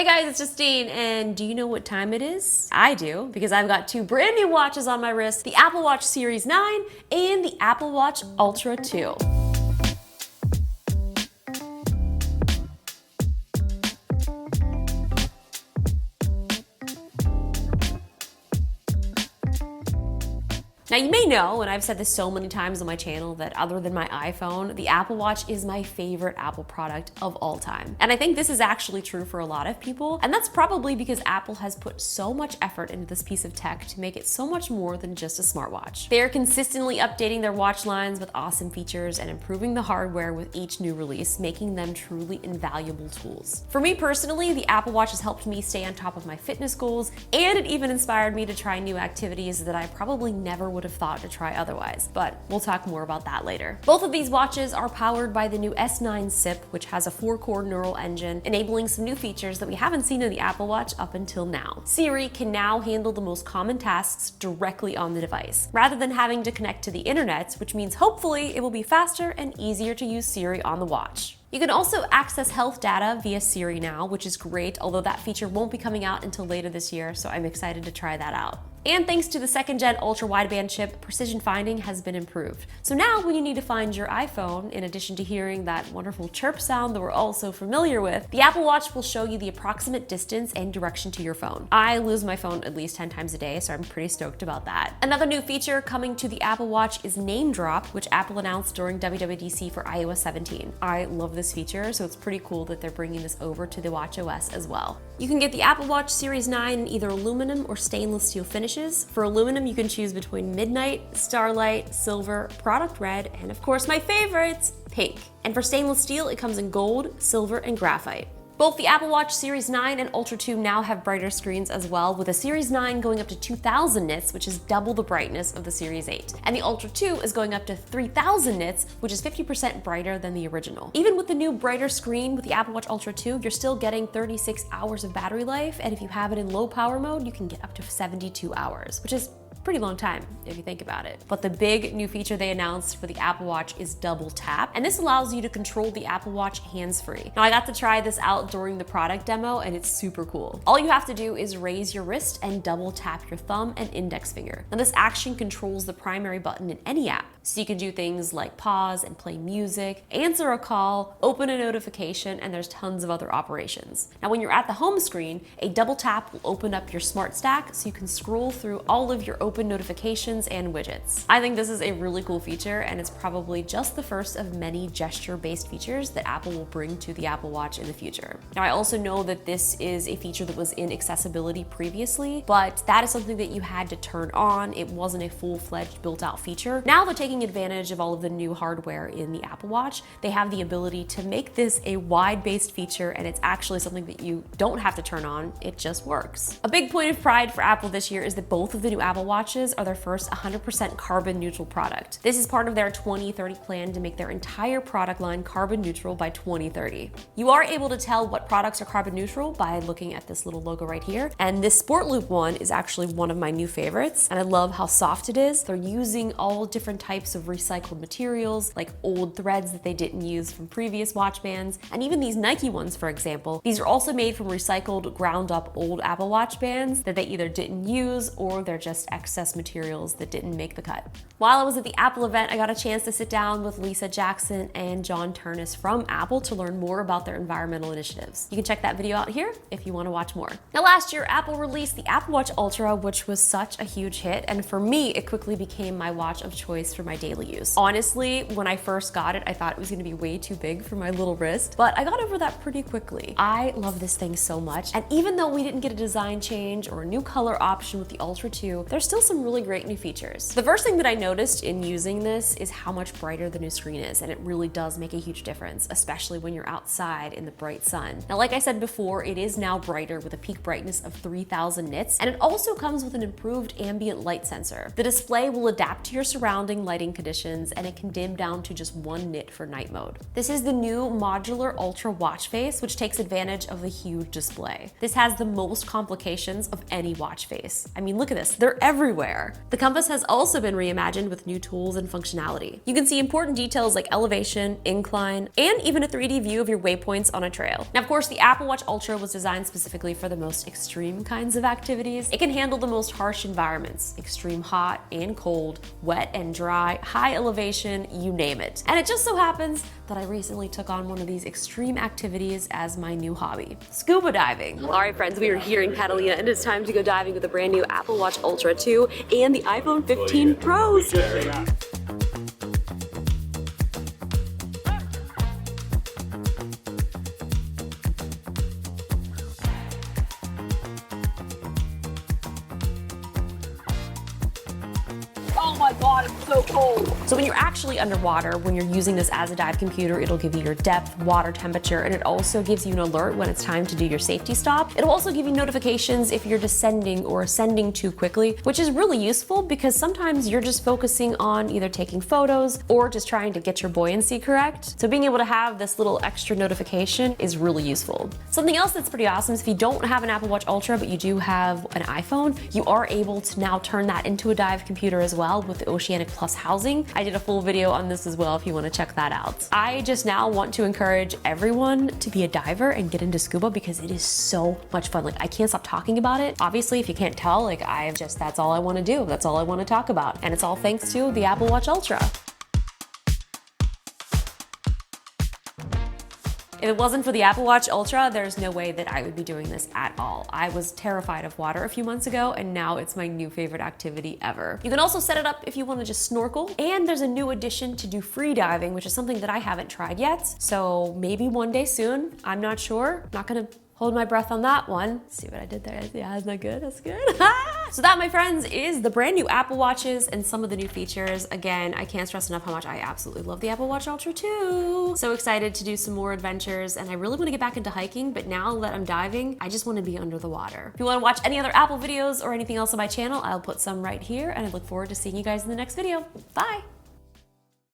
Hey guys, it's Justine, and do you know what time it is? I do, because I've got two brand new watches on my wrist, the Apple Watch Series 9 and the Apple Watch Ultra 2. Now you may know, and I've said this so many times on my channel, that other than my iPhone, the Apple Watch is my favorite Apple product of all time. And I think this is actually true for a lot of people, and that's probably because Apple has put so much effort into this piece of tech to make it so much more than just a smartwatch. They are consistently updating their watch lines with awesome features and improving the hardware with each new release, making them truly invaluable tools. For me personally, the Apple Watch has helped me stay on top of my fitness goals, and it even inspired me to try new activities that I probably never would have thought to try otherwise, but we'll talk more about that later. Both of these watches are powered by the new S9 SIP, which has a 4-core neural engine, enabling some new features that we haven't seen in the Apple Watch up until now. Siri can now handle the most common tasks directly on the device, rather than having to connect to the internet, which means hopefully it will be faster and easier to use Siri on the watch. You can also access health data via Siri now, which is great, although that feature won't be coming out until later this year, so I'm excited to try that out. And thanks to the 2nd gen ultra wideband chip, precision finding has been improved. So now when you need to find your iPhone, in addition to hearing that wonderful chirp sound that we're all so familiar with, the Apple Watch will show you the approximate distance and direction to your phone. I lose my phone at least 10 times a day, so I'm pretty stoked about that. Another new feature coming to the Apple Watch is Name Drop, which Apple announced during WWDC for iOS 17. I love this feature, so it's pretty cool that they're bringing this over to the watchOS as well. You can get the Apple Watch Series 9 in either aluminum or stainless steel finishes. For aluminum, you can choose between Midnight, Starlight, Silver, Product Red, and of course my favorites, Pink. And for stainless steel, it comes in gold, silver, and graphite. Both the Apple Watch Series 9 and Ultra 2 now have brighter screens as well, with the Series 9 going up to 2000 nits, which is double the brightness of the Series 8. And the Ultra 2 is going up to 3000 nits, which is 50% brighter than the original. Even with the new brighter screen with the Apple Watch Ultra 2, you're still getting 36 hours of battery life, and if you have it in low power mode, you can get up to 72 hours, which is pretty long time if you think about it. But the big new feature they announced for the Apple Watch is double tap, and this allows you to control the Apple Watch hands-free. Now I got to try this out during the product demo, and it's super cool. All you have to do is raise your wrist and double tap your thumb and index finger. Now this action controls the primary button in any app, so you can do things like pause and play music, answer a call, open a notification, and there's tons of other operations. Now when you're at the home screen, a double tap will open up your smart stack so you can scroll through all of your open notifications and widgets. I think this is a really cool feature, and it's probably just the first of many gesture-based features that Apple will bring to the Apple Watch in the future. Now I also know that this is a feature that was in accessibility previously, but that is something that you had to turn on. It wasn't a full-fledged built-out feature. Now they're taking advantage of all of the new hardware in the Apple Watch. They have the ability to make this a wide-based feature, and it's actually something that you don't have to turn on. It just works. A big point of pride for Apple this year is that both of the new Apple Watches are their first 100% carbon neutral product. This is part of their 2030 plan to make their entire product line carbon neutral by 2030. You are able to tell what products are carbon neutral by looking at this little logo right here. And this Sport Loop one is actually one of my new favorites. And I love how soft it is. They're using all different types of recycled materials, like old threads that they didn't use from previous watch bands. And even these Nike ones, for example, these are also made from recycled, ground up old Apple Watch bands that they either didn't use or they're just excess materials that didn't make the cut. While I was at the Apple event, I got a chance to sit down with Lisa Jackson and John Turnus from Apple to learn more about their environmental initiatives. You can check that video out here if you want to watch more. Now last year, Apple released the Apple Watch Ultra, which was such a huge hit, and for me, it quickly became my watch of choice for my daily use. Honestly, when I first got it, I thought it was gonna be way too big for my little wrist, but I got over that pretty quickly. I love this thing so much, and even though we didn't get a design change or a new color option with the Ultra 2, there's still some really great new features. The first thing that I noticed in using this is how much brighter the new screen is, and it really does make a huge difference, especially when you're outside in the bright sun. Now, like I said before, it is now brighter with a peak brightness of 3000 nits, and it also comes with an improved ambient light sensor. The display will adapt to your surrounding lighting lighting conditions, and it can dim down to just one nit for night mode. This is the new modular ultra watch face, which takes advantage of the huge display. This has the most complications of any watch face. I mean, look at this, they're everywhere. The compass has also been reimagined with new tools and functionality. You can see important details like elevation, incline, and even a 3D view of your waypoints on a trail. Now, of course, the Apple Watch Ultra was designed specifically for the most extreme kinds of activities. It can handle the most harsh environments, extreme hot and cold, wet and dry, high elevation, you name it. And it just so happens that I recently took on one of these extreme activities as my new hobby, scuba diving. All right, friends, we are here in Catalina, and it's time to go diving with the brand new Apple Watch Ultra 2 and the iPhone 15 Pros. Oh my God, it's so cold. So when you're actually underwater, when you're using this as a dive computer, it'll give you your depth, water temperature, and it also gives you an alert when it's time to do your safety stop. It'll also give you notifications if you're descending or ascending too quickly, which is really useful because sometimes you're just focusing on either taking photos or just trying to get your buoyancy correct. So being able to have this little extra notification is really useful. Something else that's pretty awesome is if you don't have an Apple Watch Ultra, but you do have an iPhone, you are able to now turn that into a dive computer as well with the Oceanic Plus housing. I did a full video on this as well if you want to check that out. I just now want to encourage everyone to be a diver and get into scuba because it is so much fun. Like, I can't stop talking about it. Obviously, if you can't tell, like, that's all I want to do. That's all I want to talk about. And it's all thanks to the Apple Watch Ultra. If it wasn't for the Apple Watch Ultra, there's no way that I would be doing this at all. I was terrified of water a few months ago, and now it's my new favorite activity ever. You can also set it up if you want to just snorkel, and there's a new addition to do free diving, which is something that I haven't tried yet. So maybe one day soon, I'm not sure. Not gonna hold my breath on that one. See what I did there? Yeah, isn't that good? That's good. So that, my friends, is the brand new Apple Watches and some of the new features. Again, I can't stress enough how much I absolutely love the Apple Watch Ultra 2. So excited to do some more adventures, and I really want to get back into hiking, but now that I'm diving, I just want to be under the water. If you want to watch any other Apple videos or anything else on my channel, I'll put some right here, and I look forward to seeing you guys in the next video. Bye.